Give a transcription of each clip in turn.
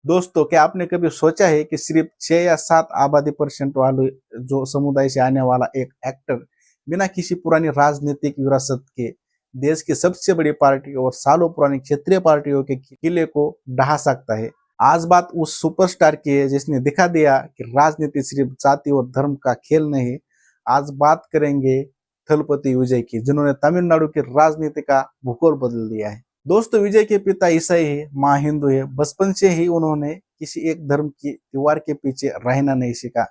दोस्तों, क्या आपने कभी सोचा है कि सिर्फ 6 या 7 आबादी परसेंट वाले जो समुदाय से आने वाला एक एक्टर बिना किसी पुरानी राजनीतिक विरासत के देश की सबसे बड़ी पार्टी और सालों पुरानी क्षेत्रीय पार्टियों के किले को ढहा सकता है। आज बात उस सुपरस्टार की है जिसने दिखा दिया कि राजनीति सिर्फ जाति और धर्म का खेल नहीं। आज बात करेंगे थलपति विजय की, जिन्होंने तमिलनाडु की राजनीति का भूगोल बदल दिया है। दोस्तों, विजय के पिता ईसाई है, माँ हिंदू है। बचपन से ही उन्होंने किसी एक धर्म की दीवार के पीछे रहना नहीं सीखा।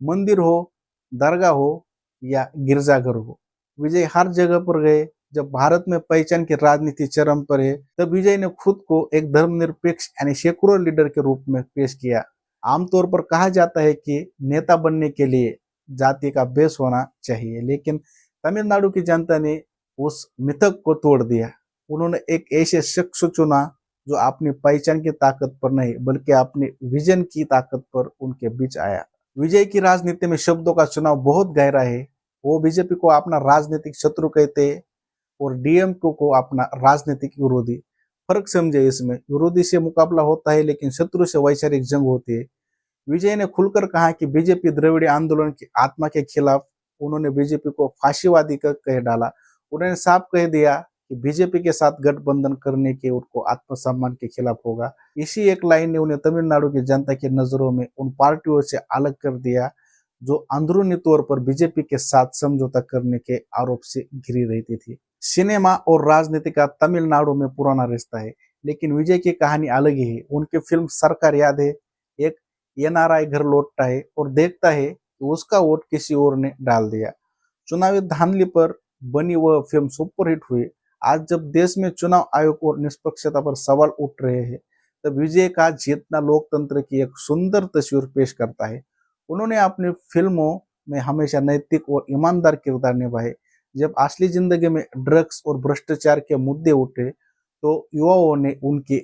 मंदिर हो, दरगाह हो या गिरजाघर हो, विजय हर जगह पर गए। जब भारत में पहचान की राजनीति चरम पर है, तब विजय ने खुद को एक धर्मनिरपेक्ष यानी सेकुलर लीडर के रूप में पेश किया। आमतौर पर कहा जाता है कि नेता बनने के लिए जाति का बेस होना चाहिए, लेकिन तमिलनाडु की जनता ने उस मिथक को तोड़ दिया। उन्होंने एक ऐसे शख्स चुना जो अपनी पहचान की ताकत पर नहीं बल्कि अपनी विजन की ताकत पर उनके बीच आया। विजय की राजनीति में शब्दों का चुनाव बहुत गहरा है। वो बीजेपी को अपना राजनीतिक शत्रु कहते हैं और डीएमके को अपना राजनीतिक विरोधी। फर्क समझे, इसमें विरोधी से मुकाबला होता है लेकिन शत्रु से वैचारिक जंग होती है। विजय ने खुलकर कहा कि बीजेपी द्रविड़ आंदोलन की आत्मा के खिलाफ। उन्होंने बीजेपी को फांसीवादी कह डाला। उन्होंने साफ कह दिया कि बीजेपी के साथ गठबंधन करने के उनको आत्मसम्मान के खिलाफ होगा। इसी एक लाइन ने उन्हें तमिलनाडु की जनता की नजरों में उन पार्टियों से अलग कर दिया जो अंदरूनी तौर पर बीजेपी के साथ समझौता करने के आरोप से घिरी रहती थी। सिनेमा और राजनीति का तमिलनाडु में पुराना रिश्ता है, लेकिन विजय की कहानी अलग ही है। उनकी फिल्म सरकार याद है, एक एनआरआई घर लौटता है और देखता है कि उसका वोट किसी और ने डाल दिया। चुनावी धांधली पर बनी वह फिल्म सुपरहिट हुई। आज जब देश में चुनाव आयोग और निष्पक्षता पर सवाल उठ रहे हैं, तब विजय का जीतना लोकतंत्र की एक सुंदर तस्वीर पेश करता है। उन्होंने अपनी फिल्मों में हमेशा नैतिक और ईमानदार किरदार निभाए। जब असली जिंदगी में ड्रग्स और भ्रष्टाचार के मुद्दे उठे, तो युवाओं ने उनकी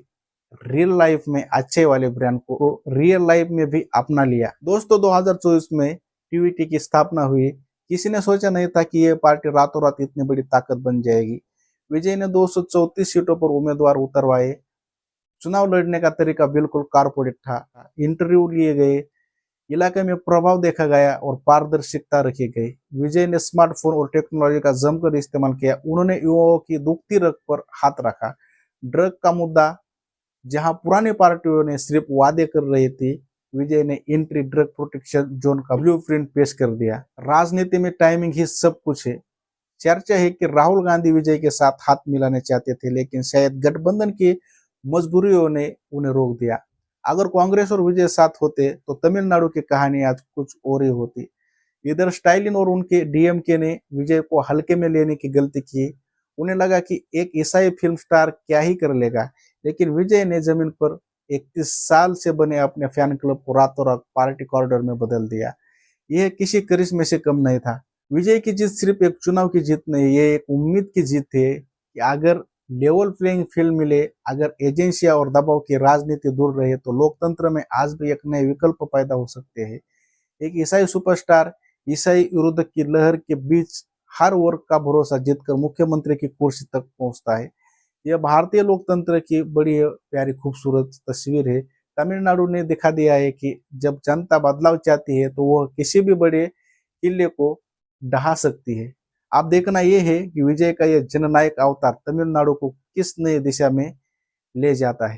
रियल लाइफ में अच्छे वाले ब्रांड को रियल लाइफ में भी अपना लिया। दोस्तों, 2024 में टीवीटी की स्थापना हुई। किसी ने सोचा नहीं था कि यह पार्टी रातों रात इतनी बड़ी ताकत बन जाएगी। विजय ने 234 सीटों पर उम्मीदवार उतरवाए। चुनाव लड़ने का तरीका बिल्कुल कारपोरेट था। इंटरव्यू लिए गए, इलाके में प्रभाव देखा गया और पारदर्शिता रखी गई। विजय ने स्मार्टफोन और टेक्नोलॉजी का जमकर इस्तेमाल किया। उन्होंने युवाओं की दुखती रग पर हाथ रखा। ड्रग का मुद्दा, जहां पुरानी पार्टियों ने सिर्फ वादे कर रही थी, विजय ने एंट्री ड्रग प्रोटेक्शन जोन का ब्लूप्रिंट पेश कर दिया। राजनीति में टाइमिंग ही सब कुछ है। चर्चा है कि राहुल गांधी विजय के साथ हाथ मिलाने चाहते थे, लेकिन शायद गठबंधन की मजबूरियों ने उन्हें रोक दिया। अगर कांग्रेस और विजय साथ होते तो तमिलनाडु की कहानी आज कुछ और ही होती। इधर स्टालिन और उनके डीएमके ने विजय को हल्के में लेने की गलती की। उन्हें लगा कि एक ईसाई फिल्म स्टार क्या ही कर लेगा, लेकिन विजय ने जमीन पर 31 साल से बने अपने फैन क्लब को रातों रात पार्टी कॉरिडोर में बदल दिया। यह किसी करिश्मे से कम नहीं था। विजय की जीत सिर्फ एक चुनाव की जीत नहीं, ये एक उम्मीद की जीत है कि अगर लेवल प्लेइंग फील्ड मिले, अगर एजेंसियां और दबाव की राजनीति दूर रहे, तो लोकतंत्र में आज भी एक नए विकल्प पैदा हो सकते हैं। एक ईसाई सुपरस्टार ईसाई विरोध की लहर के बीच हर वर्ग का भरोसा जीतकर मुख्यमंत्री की कुर्सी तक पहुंचता है। यह भारतीय लोकतंत्र की बड़ी प्यारी खूबसूरत तस्वीर है। तमिलनाडु ने दिखा दिया है कि जब जनता बदलाव चाहती है तो वह किसी भी बड़े किले को ढहा सकती है। अब देखना यह है कि विजय का यह जननायक अवतार तमिलनाडु को किस नई दिशा में ले जाता है।